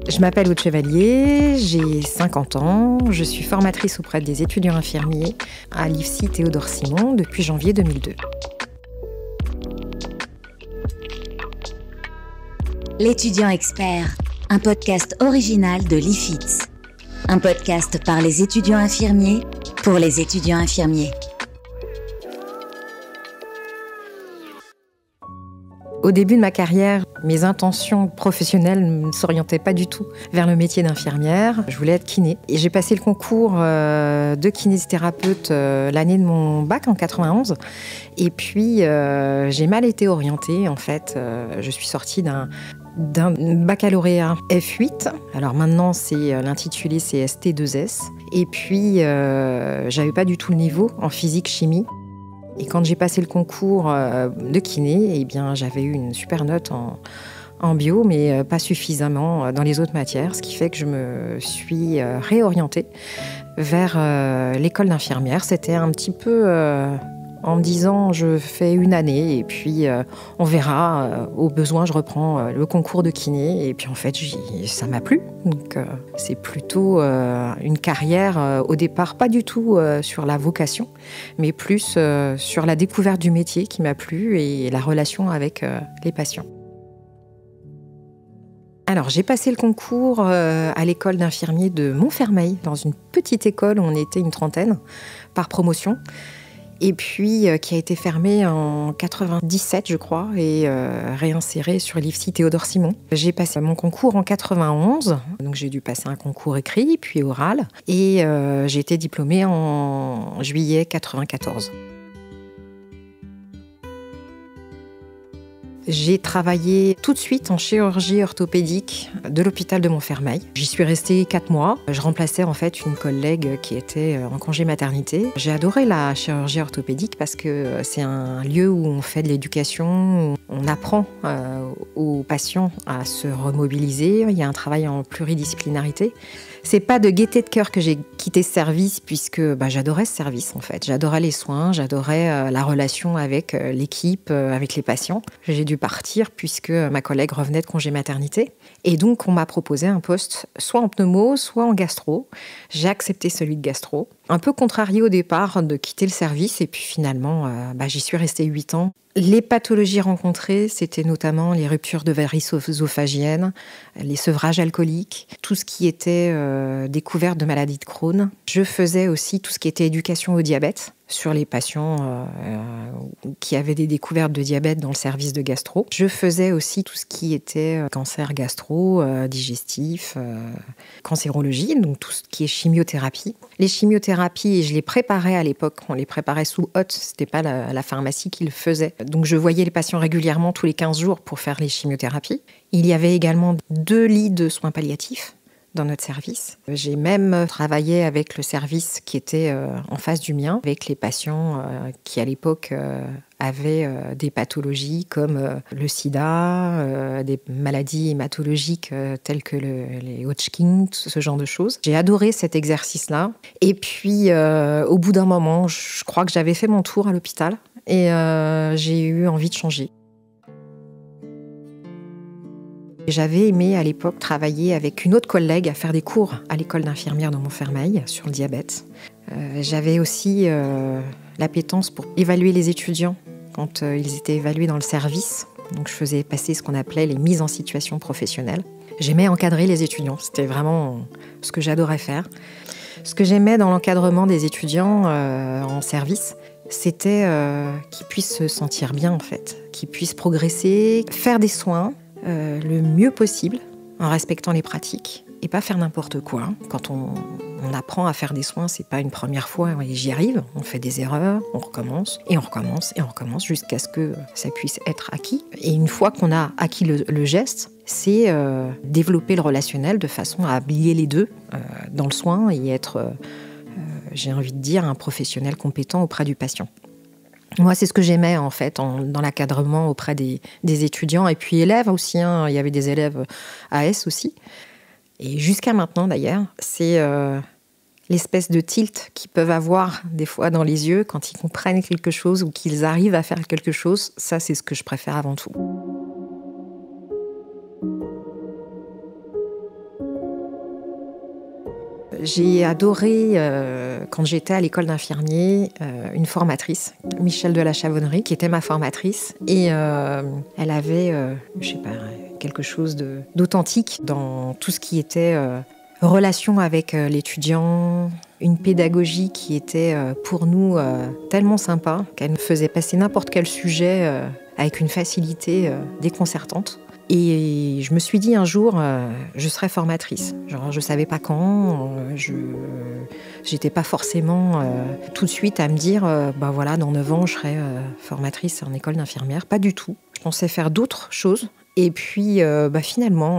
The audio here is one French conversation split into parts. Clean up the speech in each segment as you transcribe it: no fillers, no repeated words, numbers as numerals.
Je m'appelle Aude Chevalier, j'ai 50 ans, je suis formatrice auprès des étudiants infirmiers à l'IFSI Théodore Simon depuis janvier 2002. L'étudiant expert, un podcast original de l'IFITS. Un podcast par les étudiants infirmiers pour les étudiants infirmiers. Au début de ma carrière, mes intentions professionnelles ne s'orientaient pas du tout vers le métier d'infirmière. Je voulais être kiné. Et j'ai passé le concours de kinésithérapeute l'année de mon bac en 91. Et puis, j'ai mal été orientée. En fait, je suis sortie d'un baccalauréat F8. Alors maintenant, c'est l'intitulé, c'est ST2S. Et puis, j'avais pas du tout le niveau en physique-chimie. Et quand j'ai passé le concours de kiné, eh bien, j'avais eu une super note en bio, mais pas suffisamment dans les autres matières, ce qui fait que je me suis réorientée vers l'école d'infirmière. C'était un petit peu en me disant je fais une année et puis on verra, au besoin je reprends le concours de kiné. Et puis en fait ça m'a plu, donc c'est plutôt une carrière au départ pas du tout sur la vocation, mais plus sur la découverte du métier qui m'a plu et la relation avec les patients. Alors, j'ai passé le concours à l'école d'infirmiers de Montfermeil, dans une petite école où on était une trentaine par promotion. Et puis qui a été fermée en 97, je crois, et réinsérée sur l'IFSI Théodore Simon. J'ai passé mon concours en 91, donc j'ai dû passer un concours écrit, puis oral, et j'ai été diplômée en juillet 94. J'ai travaillé tout de suite en chirurgie orthopédique de l'hôpital de Montfermeil. J'y suis restée 4 mois. Je remplaçais en fait une collègue qui était en congé maternité. J'ai adoré la chirurgie orthopédique parce que c'est un lieu où on fait de l'éducation, où on apprend aux patients à se remobiliser. Il y a un travail en pluridisciplinarité. C'est pas de gaieté de cœur que j'ai quitté ce service puisque j'adorais ce service en fait. J'adorais les soins, j'adorais la relation avec l'équipe, avec les patients. J'ai dû partir puisque ma collègue revenait de congé maternité. Et donc on m'a proposé un poste soit en pneumo, soit en gastro. J'ai accepté celui de gastro. Un peu contrariée au départ de quitter le service et puis finalement j'y suis restée 8 ans. Les pathologies rencontrées, c'était notamment les ruptures de varices œsophagiennes, les sevrages alcooliques, tout ce qui était découverte de maladie de Crohn. Je faisais aussi tout ce qui était éducation au diabète sur les patients qui avaient des découvertes de diabète dans le service de gastro. Je faisais aussi tout ce qui était cancer gastro, digestif, cancérologie, donc tout ce qui est chimiothérapie. Les chimiothérapies, je les préparais à l'époque, on les préparait sous hotte, c'était pas la pharmacie qui le faisait. Donc je voyais les patients régulièrement tous les 15 jours pour faire les chimiothérapies. Il y avait également 2 lits de soins palliatifs dans notre service. J'ai même travaillé avec le service qui était en face du mien, avec les patients qui à l'époque avaient des pathologies comme le sida, des maladies hématologiques telles que les Hodgkin, ce genre de choses. J'ai adoré cet exercice-là. Et puis, au bout d'un moment, je crois que j'avais fait mon tour à l'hôpital et j'ai eu envie de changer. J'avais aimé à l'époque travailler avec une autre collègue à faire des cours à l'école d'infirmière de Montfermeil sur le diabète. J'avais aussi l'appétence pour évaluer les étudiants quand ils étaient évalués dans le service. Donc je faisais passer ce qu'on appelait les mises en situation professionnelle. J'aimais encadrer les étudiants, c'était vraiment ce que j'adorais faire. Ce que j'aimais dans l'encadrement des étudiants en service, c'était qu'ils puissent se sentir bien en fait, qu'ils puissent progresser, faire des soins le mieux possible en respectant les pratiques et pas faire n'importe quoi. Quand on apprend à faire des soins, c'est pas une première fois et j'y arrive. On fait des erreurs, on recommence et on recommence et on recommence jusqu'à ce que ça puisse être acquis. Et une fois qu'on a acquis le geste, c'est développer le relationnel de façon à lier les deux dans le soin et être, j'ai envie de dire, un professionnel compétent auprès du patient. Moi, c'est ce que j'aimais en fait dans l'encadrement auprès des étudiants et puis élèves aussi. Il y avait des élèves AS aussi. Et jusqu'à maintenant d'ailleurs, c'est l'espèce de tilt qu'ils peuvent avoir des fois dans les yeux quand ils comprennent quelque chose ou qu'ils arrivent à faire quelque chose. Ça, c'est ce que je préfère avant tout. J'ai adoré, quand j'étais à l'école d'infirmier, une formatrice, Michel de la Chavonnerie, qui était ma formatrice. Et elle avait, quelque chose d'authentique dans tout ce qui était relation avec l'étudiant, une pédagogie qui était pour nous tellement sympa qu'elle nous faisait passer n'importe quel sujet avec une facilité déconcertante. Et je me suis dit un jour, je serai formatrice. Genre, je ne savais pas quand, je n'étais pas forcément tout de suite à me dire, dans 9 ans, je serai formatrice en école d'infirmière. Pas du tout. Je pensais faire d'autres choses. Et puis, finalement,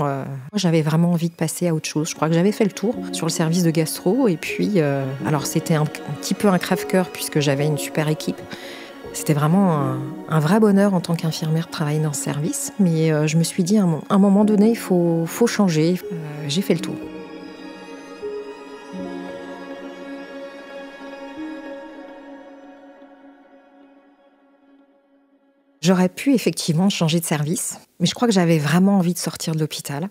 j'avais vraiment envie de passer à autre chose. Je crois que j'avais fait le tour sur le service de gastro. Et puis, alors c'était un petit peu un crève-cœur puisque j'avais une super équipe. C'était vraiment un vrai bonheur en tant qu'infirmière de travailler dans ce service. Mais je me suis dit, à un moment donné, il faut changer. J'ai fait le tour. J'aurais pu effectivement changer de service, mais je crois que j'avais vraiment envie de sortir de l'hôpital.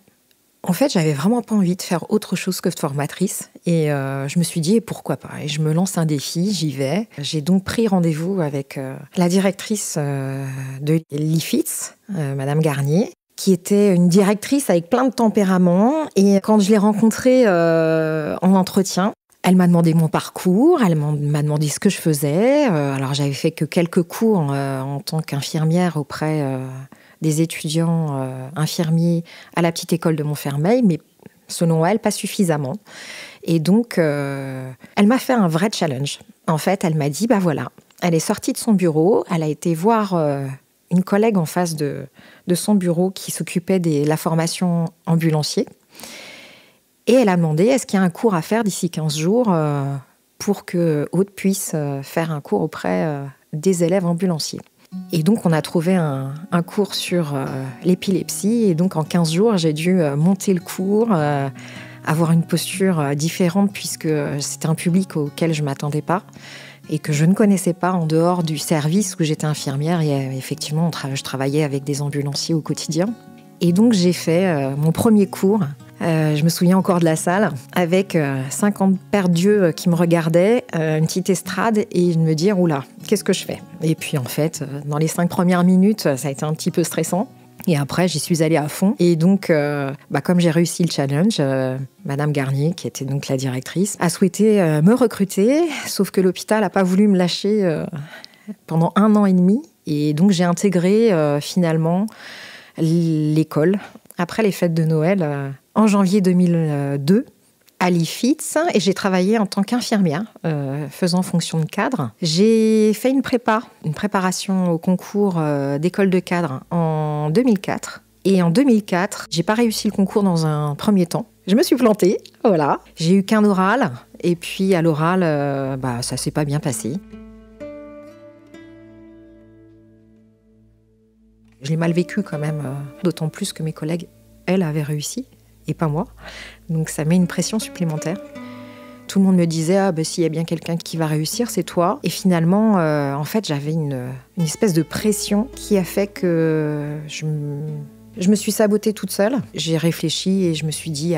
En fait, j'avais vraiment pas envie de faire autre chose que de formatrice. Et je me suis dit, et pourquoi pas ? Et je me lance un défi, j'y vais. J'ai donc pris rendez-vous avec la directrice de l'IFITS, Madame Garnier, qui était une directrice avec plein de tempérament. Et quand je l'ai rencontrée en entretien, elle m'a demandé mon parcours, elle m'a demandé ce que je faisais. Alors, j'avais fait que quelques cours en tant qu'infirmière auprès des étudiants infirmiers à la petite école de Montfermeil, mais selon elle, pas suffisamment. Et donc, elle m'a fait un vrai challenge. En fait, elle m'a dit, elle est sortie de son bureau, elle a été voir une collègue en face de son bureau qui s'occupait de la formation ambulancier. Et elle a demandé, est-ce qu'il y a un cours à faire d'ici 15 jours pour que Aude puisse faire un cours auprès des élèves ambulanciers. Et donc, on a trouvé un cours sur l'épilepsie. Et donc, en 15 jours, j'ai dû monter le cours, avoir une posture différente puisque c'était un public auquel je ne m'attendais pas et que je ne connaissais pas en dehors du service où j'étais infirmière. Et effectivement, je travaillais avec des ambulanciers au quotidien. Et donc, j'ai fait mon premier cours. Je me souviens encore de la salle, avec 50 paires d'yeux qui me regardaient, une petite estrade, et me dire, oula, qu'est-ce que je fais ? Et puis en fait, dans les 5 premières minutes, ça a été un petit peu stressant. Et après, j'y suis allée à fond. Et donc, comme j'ai réussi le challenge, Madame Garnier, qui était donc la directrice, a souhaité me recruter, sauf que l'hôpital n'a pas voulu me lâcher pendant 1 an et demi. Et donc, j'ai intégré finalement l'école après les fêtes de Noël en janvier 2002 à l'IFITS, et j'ai travaillé en tant qu'infirmière, faisant fonction de cadre. J'ai fait une préparation au concours d'école de cadre en 2004. Et en 2004, j'ai pas réussi le concours dans un premier temps. Je me suis plantée, voilà. J'ai eu qu'un oral, et puis à l'oral, ça s'est pas bien passé. Je l'ai mal vécu quand même, d'autant plus que mes collègues, elles, avaient réussi, et pas moi. Donc ça met une pression supplémentaire. Tout le monde me disait, s'il y a bien quelqu'un qui va réussir, c'est toi. Et finalement, en fait, j'avais une espèce de pression qui a fait que je me suis sabotée toute seule. J'ai réfléchi et je me suis dit,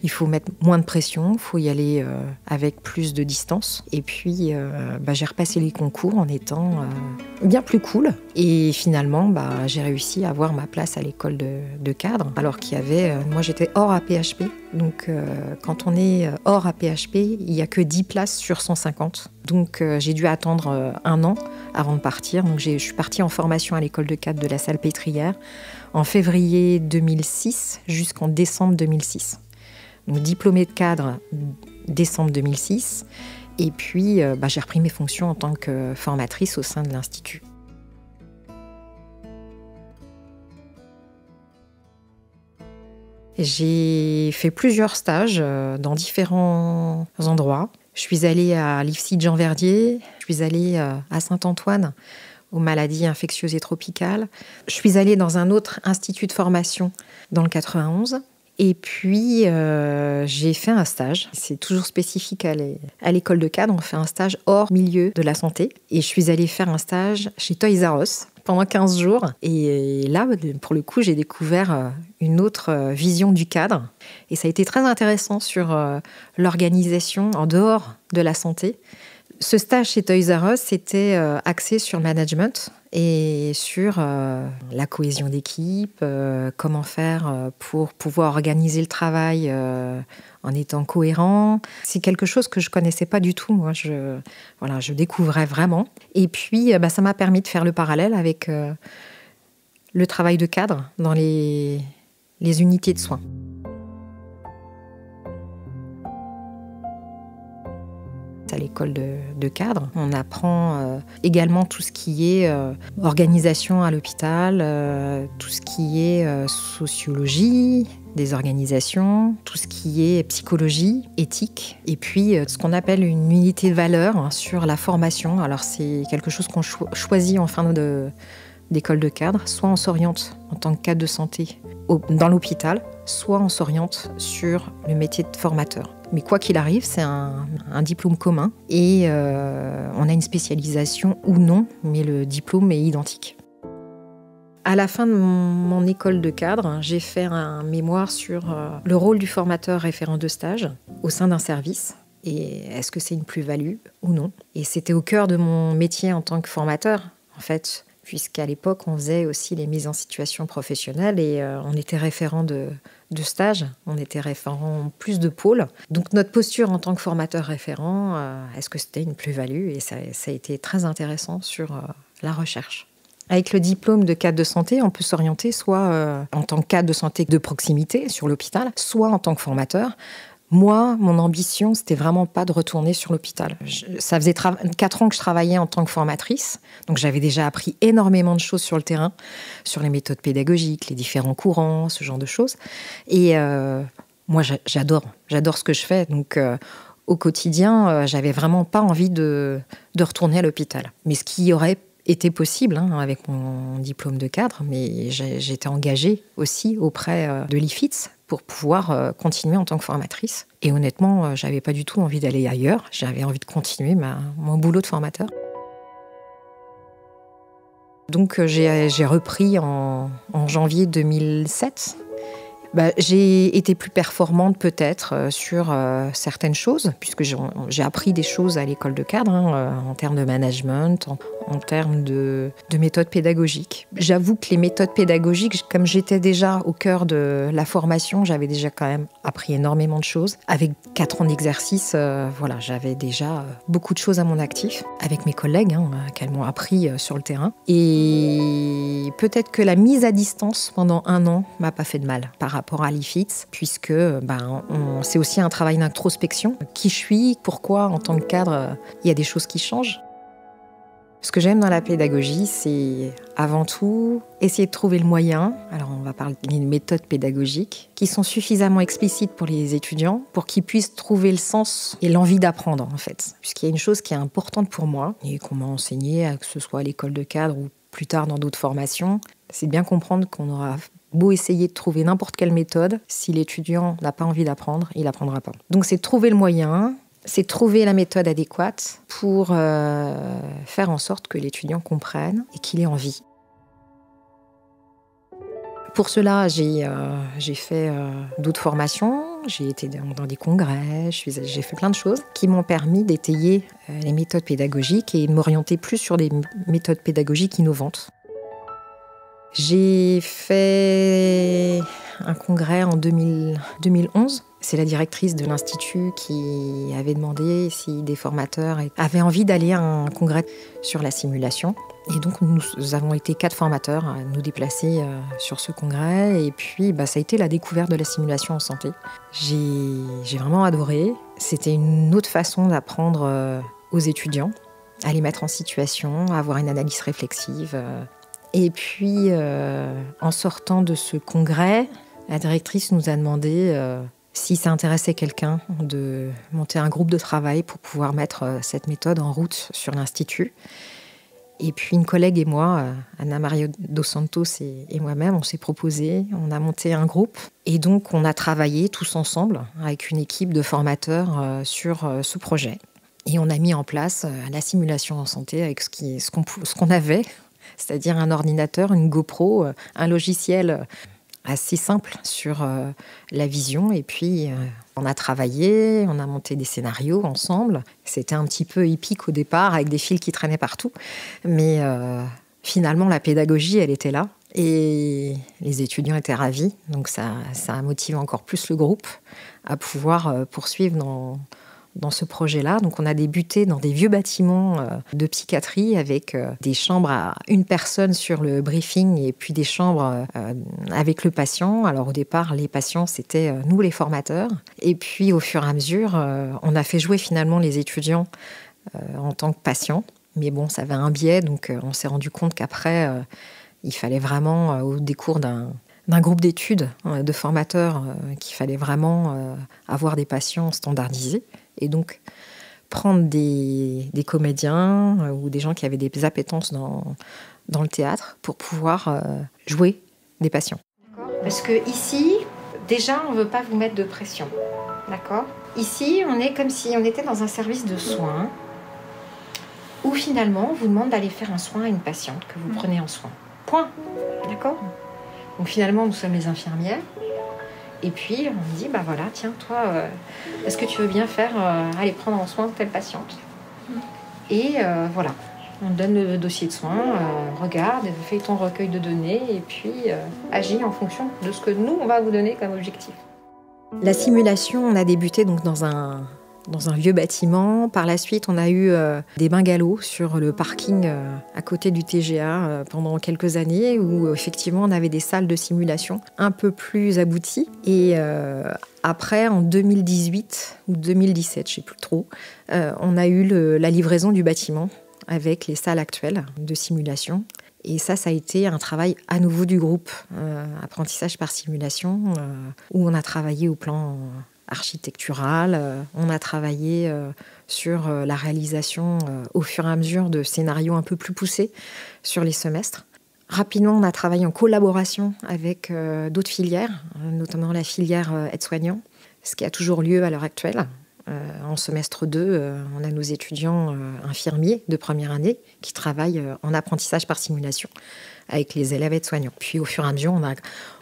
il faut mettre moins de pression, il faut y aller avec plus de distance. Et puis, j'ai repassé les concours en étant bien plus cool. Et finalement, j'ai réussi à avoir ma place à l'école de cadre, alors qu'il y avait... moi, j'étais hors APHP. Donc, quand on est hors APHP, il n'y a que 10 places sur 150. Donc, j'ai dû attendre 1 an avant de partir. Donc, je suis partie en formation à l'école de cadre de la Salpêtrière en février 2006 jusqu'en décembre 2006. Donc, diplômée de cadre décembre 2006. Et puis, j'ai repris mes fonctions en tant que formatrice au sein de l'Institut. J'ai fait plusieurs stages dans différents endroits. Je suis allée à l'IFSI de Jean-Verdier, je suis allée à Saint-Antoine, aux maladies infectieuses et tropicales. Je suis allée dans un autre institut de formation dans le 91. Et puis, j'ai fait un stage. C'est toujours spécifique à l'école de cadre. On fait un stage hors milieu de la santé. Et je suis allée faire un stage chez Toys R Us, pendant 15 jours. Et là, pour le coup, j'ai découvert une autre vision du cadre. Et ça a été très intéressant sur l'organisation en dehors de la santé. Ce stage chez Toys R Us, c'était axé sur le management et sur la cohésion d'équipe, comment faire pour pouvoir organiser le travail en étant cohérent. C'est quelque chose que je ne connaissais pas du tout. Moi, je découvrais vraiment. Et puis, ça m'a permis de faire le parallèle avec le travail de cadre dans les unités de soins. À l'école de cadre. On apprend également tout ce qui est organisation à l'hôpital, tout ce qui est sociologie des organisations, tout ce qui est psychologie, éthique, et puis ce qu'on appelle une unité de valeur sur la formation. Alors c'est quelque chose qu'on choisit en fin d'école de cadre, soit on s'oriente en tant que cadre de santé dans l'hôpital, soit on s'oriente sur le métier de formateur. Mais quoi qu'il arrive, c'est un diplôme commun et on a une spécialisation ou non, mais le diplôme est identique. À la fin de mon école de cadre, j'ai fait un mémoire sur le rôle du formateur référent de stage au sein d'un service. Et est-ce que c'est une plus-value ou non ? Et c'était au cœur de mon métier en tant que formateur, en fait, puisqu'à l'époque, on faisait aussi les mises en situation professionnelle et on était référent de stage, on était référent plus de pôle. Donc notre posture en tant que formateur référent, est-ce que c'était une plus-value ? Et ça a été très intéressant sur la recherche. Avec le diplôme de cadre de santé, on peut s'orienter soit en tant que cadre de santé de proximité sur l'hôpital, soit en tant que formateur. Moi, mon ambition, c'était vraiment pas de retourner sur l'hôpital. Ça faisait 4 ans que je travaillais en tant que formatrice, donc j'avais déjà appris énormément de choses sur le terrain, sur les méthodes pédagogiques, les différents courants, ce genre de choses. Et moi, j'adore ce que je fais, donc au quotidien, j'avais vraiment pas envie de retourner à l'hôpital. Mais ce qui aurait été possible avec mon diplôme de cadre, mais j'étais engagée aussi auprès de l'IFITS pour pouvoir continuer en tant que formatrice. Et honnêtement, j'avais pas du tout envie d'aller ailleurs. J'avais envie de continuer mon boulot de formateur. Donc j'ai repris en janvier 2007. J'ai été plus performante peut-être sur certaines choses, puisque j'ai appris des choses à l'école de cadre, en termes de management, en termes de méthodes pédagogiques. J'avoue que les méthodes pédagogiques, comme j'étais déjà au cœur de la formation, j'avais déjà quand même appris énormément de choses. Avec 4 ans d'exercice, j'avais déjà beaucoup de choses à mon actif, avec mes collègues, qu'elles m'ont appris sur le terrain. Et peut-être que la mise à distance pendant 1 an m'a pas fait de mal par rapport à l'IFITS, puisque c'est aussi un travail d'introspection. Qui je suis ? Pourquoi, en tant que cadre, il y a des choses qui changent ? Ce que j'aime dans la pédagogie, c'est avant tout essayer de trouver le moyen. Alors on va parler des méthodes pédagogiques qui sont suffisamment explicites pour les étudiants pour qu'ils puissent trouver le sens et l'envie d'apprendre en fait. Puisqu'il y a une chose qui est importante pour moi et qu'on m'a enseigné, que ce soit à l'école de cadre ou plus tard dans d'autres formations, c'est de bien comprendre qu'on aura beau essayer de trouver n'importe quelle méthode, si l'étudiant n'a pas envie d'apprendre, il n'apprendra pas. Donc c'est de trouver le moyen, c'est de trouver la méthode adéquate pour faire en sorte que l'étudiant comprenne et qu'il ait envie. Pour cela, j'ai fait d'autres formations, j'ai été dans des congrès, j'ai fait plein de choses qui m'ont permis d'étayer les méthodes pédagogiques et de m'orienter plus sur des méthodes pédagogiques innovantes. J'ai fait un congrès en 2011. C'est la directrice de l'Institut qui avait demandé si des formateurs avaient envie d'aller à un congrès sur la simulation. Et donc, nous avons été 4 formateurs à nous déplacer sur ce congrès. Et puis, ça a été la découverte de la simulation en santé. J'ai vraiment adoré. C'était une autre façon d'apprendre aux étudiants, à les mettre en situation, à avoir une analyse réflexive. Et puis, en sortant de ce congrès, la directrice nous a demandé si ça intéressait quelqu'un de monter un groupe de travail pour pouvoir mettre cette méthode en route sur l'Institut. Et puis une collègue et moi, Anna Maria dos Santos et moi-même, on s'est proposé, on a monté un groupe. Et donc on a travaillé tous ensemble avec une équipe de formateurs sur ce projet. Et on a mis en place la simulation en santé avec ce qu'on avait c'est-à-dire un ordinateur, une GoPro, un logiciel assez simple sur la vision. Et puis, on a travaillé, on a monté des scénarios ensemble. C'était un petit peu épique au départ, avec des fils qui traînaient partout. Mais finalement, la pédagogie, elle était là. Et les étudiants étaient ravis. Donc, ça a motivé encore plus le groupe à pouvoir poursuivre dans ce projet-là. Donc, on a débuté dans des vieux bâtiments de psychiatrie avec des chambres à une personne sur le briefing et puis des chambres avec le patient. Alors, au départ, les patients, c'était nous, les formateurs. Et puis, au fur et à mesure, on a fait jouer finalement les étudiants en tant que patients. Mais bon, ça avait un biais, donc on s'est rendu compte qu'après, il fallait vraiment, au décours d'un groupe d'études de formateurs, qu'il fallait vraiment avoir des patients standardisés. Et donc, prendre des comédiens ou des gens qui avaient des appétences dans le théâtre pour pouvoir jouer des patients. Parce que ici, déjà, on ne veut pas vous mettre de pression. D'accord ? Ici, on est comme si on était dans un service de soins où finalement, on vous demande d'aller faire un soin à une patiente que vous prenez en soin. Point. D'accord ? Donc finalement, nous sommes les infirmières. Et puis, on me dit, voilà, tiens, toi, est-ce que tu veux bien aller prendre en soin telle patiente ? Et voilà, on te donne le dossier de soins, regarde, fais ton recueil de données et puis agis en fonction de ce que nous, on va vous donner comme objectif. La simulation, on a débuté donc dans un vieux bâtiment. Par la suite, on a eu des bungalows sur le parking à côté du TGA pendant quelques années où effectivement on avait des salles de simulation un peu plus abouties. Et après, en 2018 ou 2017, je ne sais plus trop, on a eu la livraison du bâtiment avec les salles actuelles de simulation. Et ça a été un travail à nouveau du groupe, apprentissage par simulation, où on a travaillé au plan architectural, on a travaillé sur la réalisation au fur et à mesure de scénarios un peu plus poussés sur les semestres. Rapidement, on a travaillé en collaboration avec d'autres filières, notamment la filière aide-soignant, ce qui a toujours lieu à l'heure actuelle. En semestre 2, on a nos étudiants infirmiers de première année qui travaillent en apprentissage par simulation avec les élèves aides-soignants. Puis au fur et à mesure, on a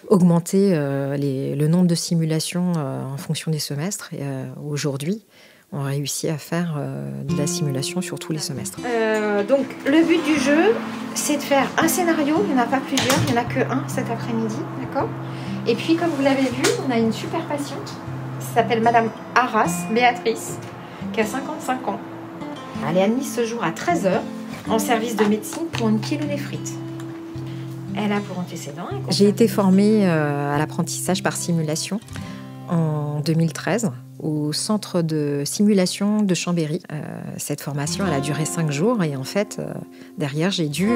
augmenté le nombre de simulations en fonction des semestres. Et aujourd'hui, on réussit à faire de la simulation sur tous les semestres. Donc le but du jeu, c'est de faire un scénario. Il n'y en a pas plusieurs, il n'y en a qu'un cet après-midi. D'accord ? Et puis comme vous l'avez vu, on a une super patiente. Elle s'appelle Madame Arras, Béatrice, qui a 55 ans. Elle est admise ce jour à 13h en service de médecine pour une pyélonéphrite. Elle a pour antécédent... J'ai été formée à l'apprentissage par simulation en 2013 au centre de simulation de Chambéry. Cette formation, elle a duré 5 jours et en fait, derrière, j'ai dû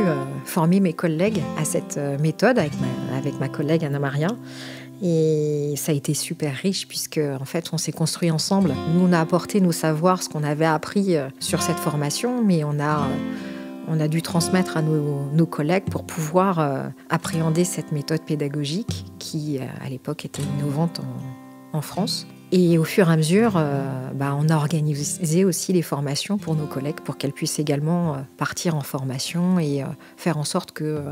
former mes collègues à cette méthode avec ma collègue Anna-Maria. Et ça a été super riche puisque en fait on s'est construit ensemble. Nous on a apporté nos savoirs, ce qu'on avait appris sur cette formation, mais on a dû transmettre à nos collègues pour pouvoir appréhender cette méthode pédagogique qui à l'époque était innovante en France. Et au fur et à mesure, on a organisé aussi les formations pour nos collègues pour qu'elles puissent également partir en formation et faire en sorte que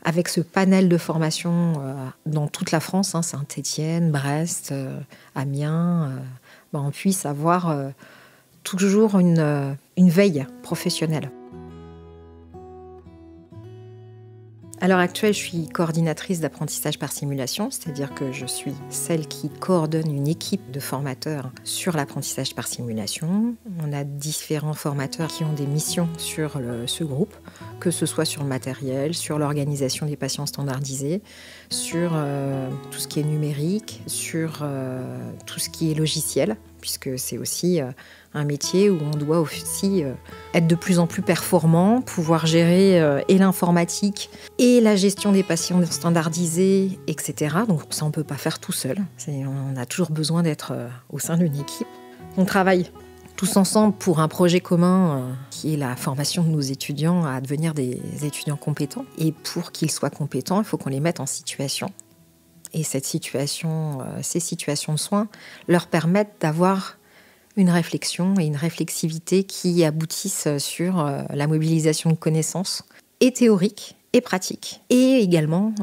avec ce panel de formation dans toute la France, Saint-Étienne, Brest, Amiens, on puisse avoir toujours une veille professionnelle. À l'heure actuelle, je suis coordinatrice d'apprentissage par simulation, c'est-à-dire que je suis celle qui coordonne une équipe de formateurs sur l'apprentissage par simulation. On a différents formateurs qui ont des missions sur ce groupe, que ce soit sur le matériel, sur l'organisation des patients standardisés, sur tout ce qui est numérique, sur tout ce qui est logiciel, puisque c'est aussi un métier où on doit aussi être de plus en plus performant, pouvoir gérer et l'informatique et la gestion des patients standardisés, etc. Donc ça, on ne peut pas faire tout seul. On a toujours besoin d'être au sein d'une équipe. On travaille tous ensemble pour un projet commun qui est la formation de nos étudiants à devenir des étudiants compétents. Et pour qu'ils soient compétents, il faut qu'on les mette en situation. Et ces situations de soins leur permettent d'avoir une réflexion et une réflexivité qui aboutissent sur la mobilisation de connaissances et théoriques et pratique. Et également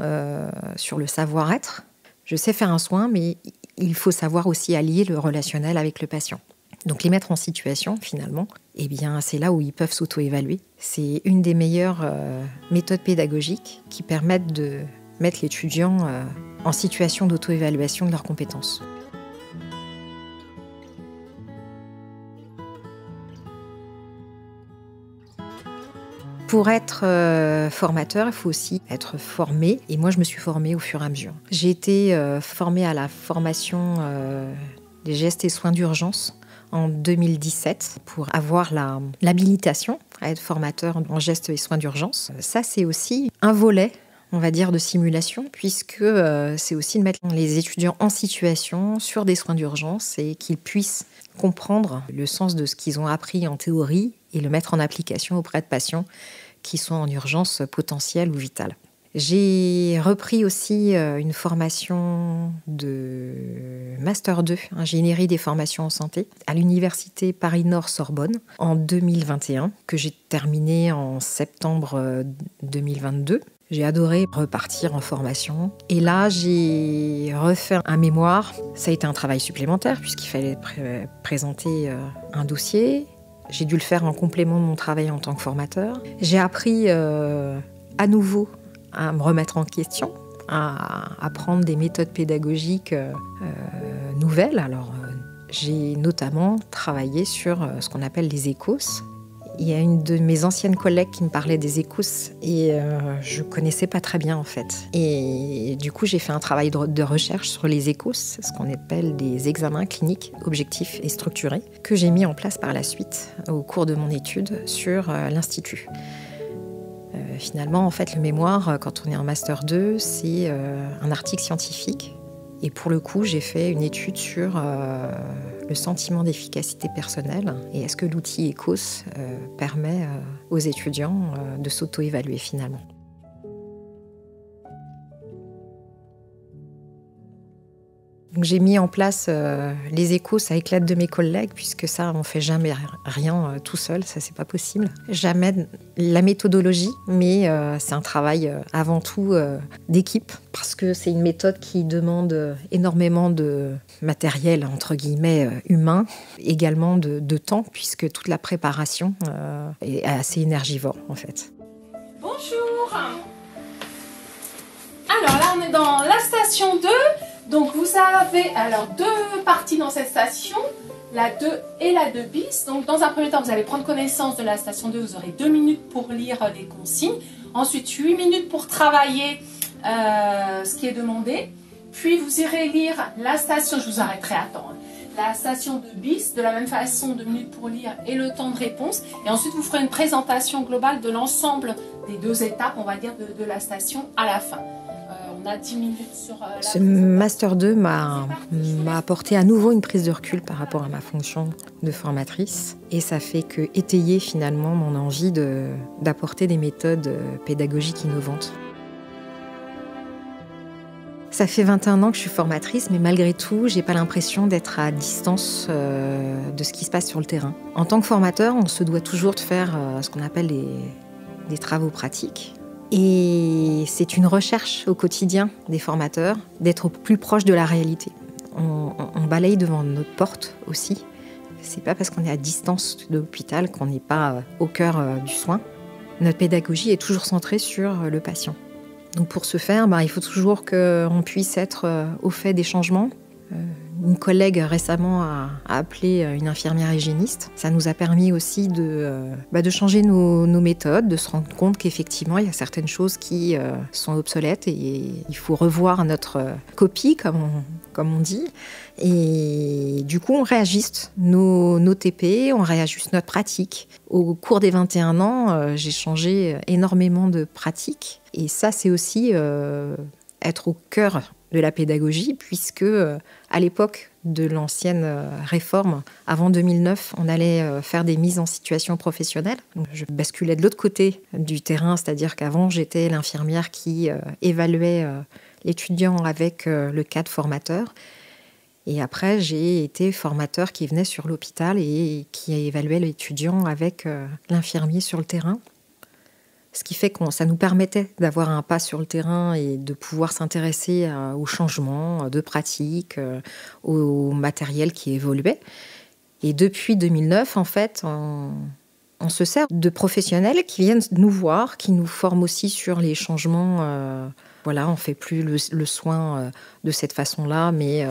sur le savoir-être. Je sais faire un soin, mais il faut savoir aussi allier le relationnel avec le patient. Donc les mettre en situation, finalement, eh bien, c'est là où ils peuvent s'auto-évaluer. C'est une des meilleures méthodes pédagogiques qui permettent de mettre l'étudiant en situation d'auto-évaluation de leurs compétences. Pour être formateur, il faut aussi être formé. Et moi, je me suis formée au fur et à mesure. J'ai été formée à la formation des gestes et soins d'urgence en 2017 pour avoir l'habilitation à être formateur en gestes et soins d'urgence. Ça, c'est aussi un volet, on va dire, de simulation, puisque c'est aussi de mettre les étudiants en situation sur des soins d'urgence et qu'ils puissent comprendre le sens de ce qu'ils ont appris en théorie et le mettre en application auprès de patients qui sont en urgence potentielle ou vitale. J'ai repris aussi une formation de Master 2, ingénierie des formations en santé, à l'université Paris-Nord-Sorbonne en 2021, que j'ai terminée en septembre 2022. J'ai adoré repartir en formation. Et là, j'ai refait un mémoire. Ça a été un travail supplémentaire puisqu'il fallait présenter un dossier. J'ai dû le faire en complément de mon travail en tant que formateur. J'ai appris à nouveau à me remettre en question, à apprendre des méthodes pédagogiques nouvelles. Alors, j'ai notamment travaillé sur ce qu'on appelle les écos. Il y a une de mes anciennes collègues qui me parlait des écos et je ne connaissais pas très bien en fait. Et du coup, j'ai fait un travail de recherche sur les écos, ce qu'on appelle des examens cliniques objectifs et structurés, que j'ai mis en place par la suite au cours de mon étude sur l'Institut. Finalement, en fait, le mémoire, quand on est en Master 2, c'est un article scientifique. Et pour le coup, j'ai fait une étude sur le sentiment d'efficacité personnelle et est-ce que l'outil ECOS permet aux étudiants de s'auto-évaluer finalement. Donc, j'ai mis en place les écos avec l'aide de mes collègues, puisque ça, on ne fait jamais rien tout seul, ça, c'est pas possible. J'amène la méthodologie, mais c'est un travail avant tout d'équipe, parce que c'est une méthode qui demande énormément de matériel, entre guillemets, humain, également de temps, puisque toute la préparation est assez énergivore, en fait. Bonjour. Alors là, on est dans la station 2. Donc vous avez alors deux parties dans cette station, la 2 et la 2 bis. Donc dans un premier temps, vous allez prendre connaissance de la station 2, vous aurez 2 minutes pour lire les consignes. Ensuite 8 minutes pour travailler ce qui est demandé. Puis vous irez lire la station, je vous arrêterai à temps, la station 2 bis, de la même façon 2 minutes pour lire et le temps de réponse. Et ensuite vous ferez une présentation globale de l'ensemble des 2 étapes, on va dire, de la station à la fin. On a 10 minutes sur Ce Master 2 m'a apporté à nouveau une prise de recul par rapport à ma fonction de formatrice. Et ça fait que étayer finalement mon envie d'apporter des méthodes pédagogiques innovantes. Ça fait 21 ans que je suis formatrice, mais malgré tout, j'ai pas l'impression d'être à distance de ce qui se passe sur le terrain. En tant que formateur, on se doit toujours de faire ce qu'on appelle des travaux pratiques. Et c'est une recherche au quotidien des formateurs d'être au plus proche de la réalité. On balaye devant notre porte aussi. C'est pas parce qu'on est à distance de l'hôpital qu'on n'est pas au cœur du soin. Notre pédagogie est toujours centrée sur le patient. Donc pour ce faire, il faut toujours qu'on puisse être au fait des changements. Une collègue récemment a appelé une infirmière hygiéniste. Ça nous a permis aussi de changer nos méthodes, de se rendre compte qu'effectivement, il y a certaines choses qui sont obsolètes et il faut revoir notre copie, comme on dit. Et du coup, on réajuste nos TP, on réajuste notre pratique. Au cours des 21 ans, j'ai changé énormément de pratiques. Et ça, c'est aussi être au cœur de la pédagogie, puisque à l'époque de l'ancienne réforme, avant 2009, on allait faire des mises en situation professionnelle. Donc, je basculais de l'autre côté du terrain, c'est-à-dire qu'avant, j'étais l'infirmière qui évaluait l'étudiant avec le cadre formateur. Et après, j'ai été formateur qui venait sur l'hôpital et qui évaluait l'étudiant avec l'infirmier sur le terrain. Ce qui fait que ça nous permettait d'avoir un pas sur le terrain et de pouvoir s'intéresser aux changements de pratiques, au matériel qui évoluait. Et depuis 2009, en fait, on se sert de professionnels qui viennent nous voir, qui nous forment aussi sur les changements. Voilà, on ne fait plus le soin de cette façon-là, mais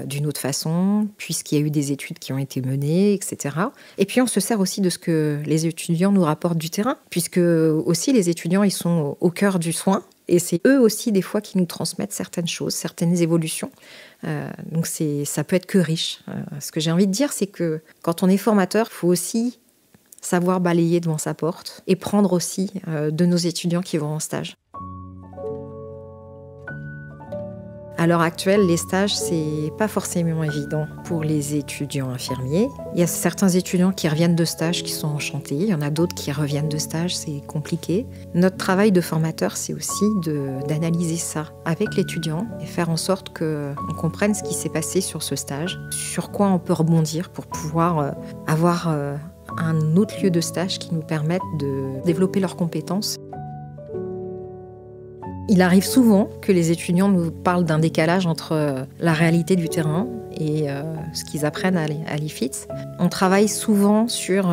d'une autre façon, puisqu'il y a eu des études qui ont été menées, etc. Et puis on se sert aussi de ce que les étudiants nous rapportent du terrain, puisque aussi les étudiants, ils sont au cœur du soin, et c'est eux aussi des fois qui nous transmettent certaines choses, certaines évolutions. Donc ça peut être que riche. Ce que j'ai envie de dire, c'est que quand on est formateur, il faut aussi savoir balayer devant sa porte et prendre aussi de nos étudiants qui vont en stage. À l'heure actuelle, les stages, c'est pas forcément évident pour les étudiants infirmiers. Il y a certains étudiants qui reviennent de stage qui sont enchantés. Il y en a d'autres qui reviennent de stage, c'est compliqué. Notre travail de formateur, c'est aussi d'analyser ça avec l'étudiant et faire en sorte qu'on comprenne ce qui s'est passé sur ce stage, sur quoi on peut rebondir pour pouvoir avoir un autre lieu de stage qui nous permette de développer leurs compétences. Il arrive souvent que les étudiants nous parlent d'un décalage entre la réalité du terrain et ce qu'ils apprennent à l'IFITS. On travaille souvent sur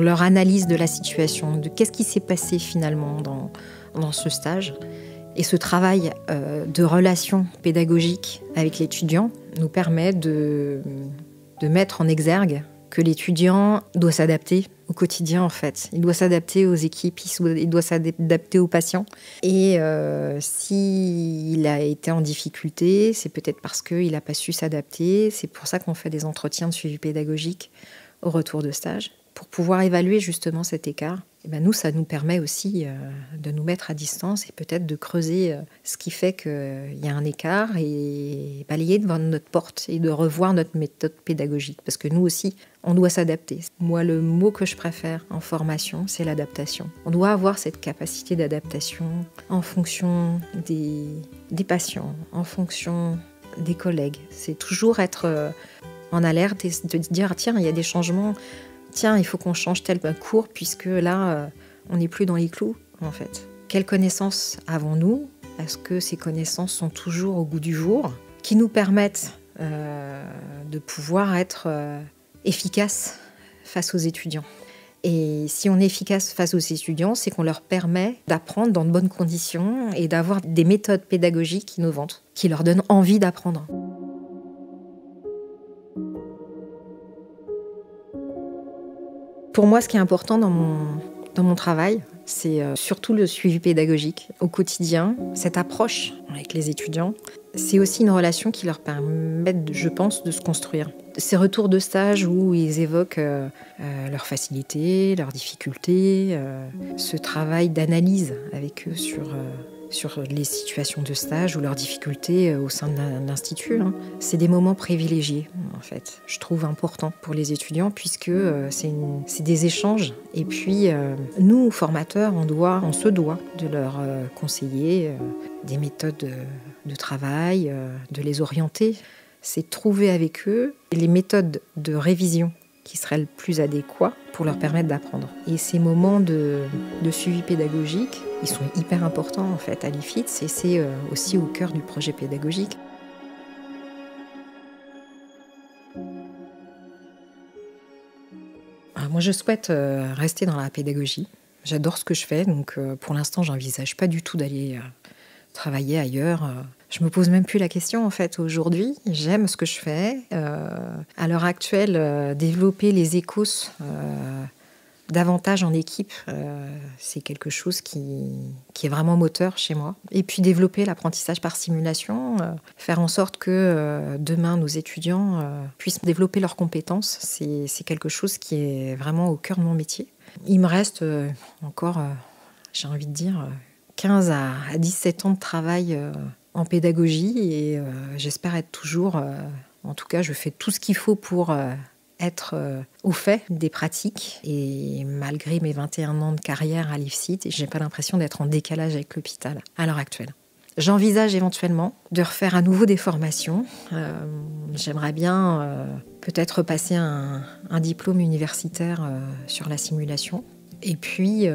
leur analyse de la situation, de qu'est-ce qui s'est passé finalement dans ce stage. Et ce travail de relation pédagogique avec l'étudiant nous permet de mettre en exergue que l'étudiant doit s'adapter au quotidien, en fait. Il doit s'adapter aux équipes, il doit s'adapter aux patients. Et s'il a été en difficulté, c'est peut-être parce qu'il n'a pas su s'adapter. C'est pour ça qu'on fait des entretiens de suivi pédagogique au retour de stage, pour pouvoir évaluer justement cet écart. Et ben nous, ça nous permet aussi de nous mettre à distance et peut-être de creuser ce qui fait qu'il y a un écart et balayer devant notre porte et de revoir notre méthode pédagogique. Parce que nous aussi, on doit s'adapter. Moi, le mot que je préfère en formation, c'est l'adaptation. On doit avoir cette capacité d'adaptation en fonction des patients, en fonction des collègues. C'est toujours être en alerte et de dire, tiens, il y a des changements. Tiens, il faut qu'on change tel cours puisque là, on n'est plus dans les clous, en fait. Quelles connaissances avons-nous ? Est-ce que ces connaissances sont toujours au goût du jour, qui nous permettent de pouvoir être efficaces face aux étudiants ? Et si on est efficace face aux étudiants, c'est qu'on leur permet d'apprendre dans de bonnes conditions et d'avoir des méthodes pédagogiques innovantes qui leur donnent envie d'apprendre. Pour moi, ce qui est important dans mon travail, c'est surtout le suivi pédagogique au quotidien, cette approche avec les étudiants. C'est aussi une relation qui leur permet, je pense, de se construire. Ces retours de stage où ils évoquent leurs facilités, leurs difficultés, ce travail d'analyse avec eux sur les situations de stage ou leurs difficultés au sein de l'institut. C'est des moments privilégiés, en fait. Je trouve important pour les étudiants puisque c'est des échanges. Et puis, nous, formateurs, on se doit de leur conseiller des méthodes de travail, de les orienter. C'est trouver avec eux les méthodes de révision qui seraient le plus adéquats pour leur permettre d'apprendre. Et ces moments de suivi pédagogique, ils sont hyper importants en fait à l'IFITS et c'est aussi au cœur du projet pédagogique. Alors moi je souhaite rester dans la pédagogie. J'adore ce que je fais, donc pour l'instant j'envisage pas du tout d'aller travailler ailleurs. Je me pose même plus la question en fait. Aujourd'hui, j'aime ce que je fais. À l'heure actuelle, développer les écos davantage en équipe, c'est quelque chose qui est vraiment moteur chez moi. Et puis développer l'apprentissage par simulation, faire en sorte que demain nos étudiants puissent développer leurs compétences, c'est quelque chose qui est vraiment au cœur de mon métier. Il me reste encore, j'ai envie de dire, 15 à 17 ans de travail en pédagogie et j'espère être toujours, en tout cas je fais tout ce qu'il faut pour être au fait des pratiques et malgré mes 21 ans de carrière à l'IFSIT, j'ai pas l'impression d'être en décalage avec l'hôpital à l'heure actuelle. J'envisage éventuellement de refaire à nouveau des formations. J'aimerais bien peut-être passer un diplôme universitaire sur la simulation. Et puis,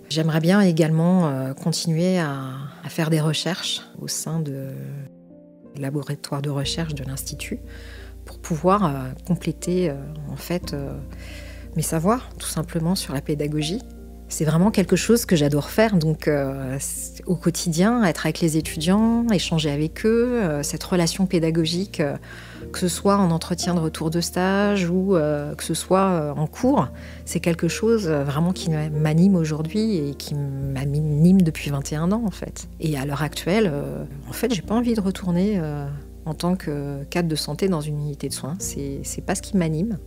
j'aimerais bien également continuer à faire des recherches au sein de laboratoire de recherche de l'Institut pour pouvoir compléter mes savoirs, tout simplement sur la pédagogie. C'est vraiment quelque chose que j'adore faire, donc au quotidien, être avec les étudiants, échanger avec eux, cette relation pédagogique, que ce soit en entretien de retour de stage ou que ce soit en cours, c'est quelque chose vraiment qui m'anime aujourd'hui et qui m'anime depuis 21 ans en fait. Et à l'heure actuelle, j'ai pas envie de retourner en tant que cadre de santé dans une unité de soins. C'est pas ce qui m'anime.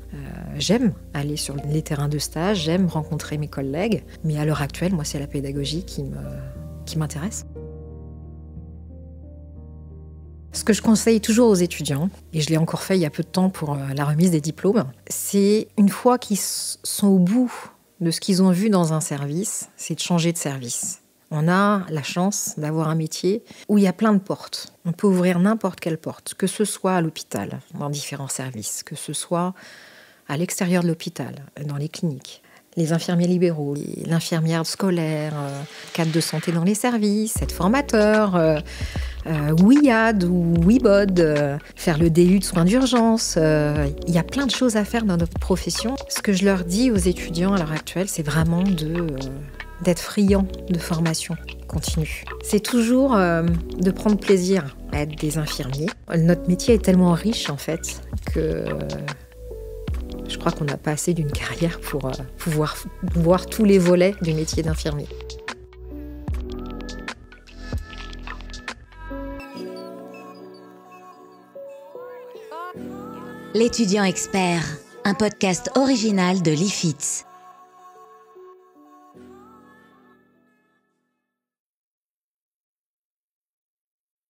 J'aime aller sur les terrains de stage, j'aime rencontrer mes collègues, mais à l'heure actuelle, moi, c'est la pédagogie qui m'intéresse. Ce que je conseille toujours aux étudiants, et je l'ai encore fait il y a peu de temps pour la remise des diplômes, c'est une fois qu'ils sont au bout de ce qu'ils ont vu dans un service, c'est de changer de service. On a la chance d'avoir un métier où il y a plein de portes. On peut ouvrir n'importe quelle porte, que ce soit à l'hôpital, dans différents services, que ce soit à l'extérieur de l'hôpital, dans les cliniques. Les infirmiers libéraux, l'infirmière scolaire, cadre de santé dans les services, être formateur, WIAD ou WIBOD, faire le DU de soins d'urgence. Il y a plein de choses à faire dans notre profession. Ce que je leur dis aux étudiants à l'heure actuelle, c'est vraiment d'être friand de formation continue. C'est toujours de prendre plaisir à être des infirmiers. Notre métier est tellement riche en fait que je crois qu'on n'a pas assez d'une carrière pour pouvoir voir tous les volets du métier d'infirmier. L'étudiant expert, un podcast original de l'IFITS.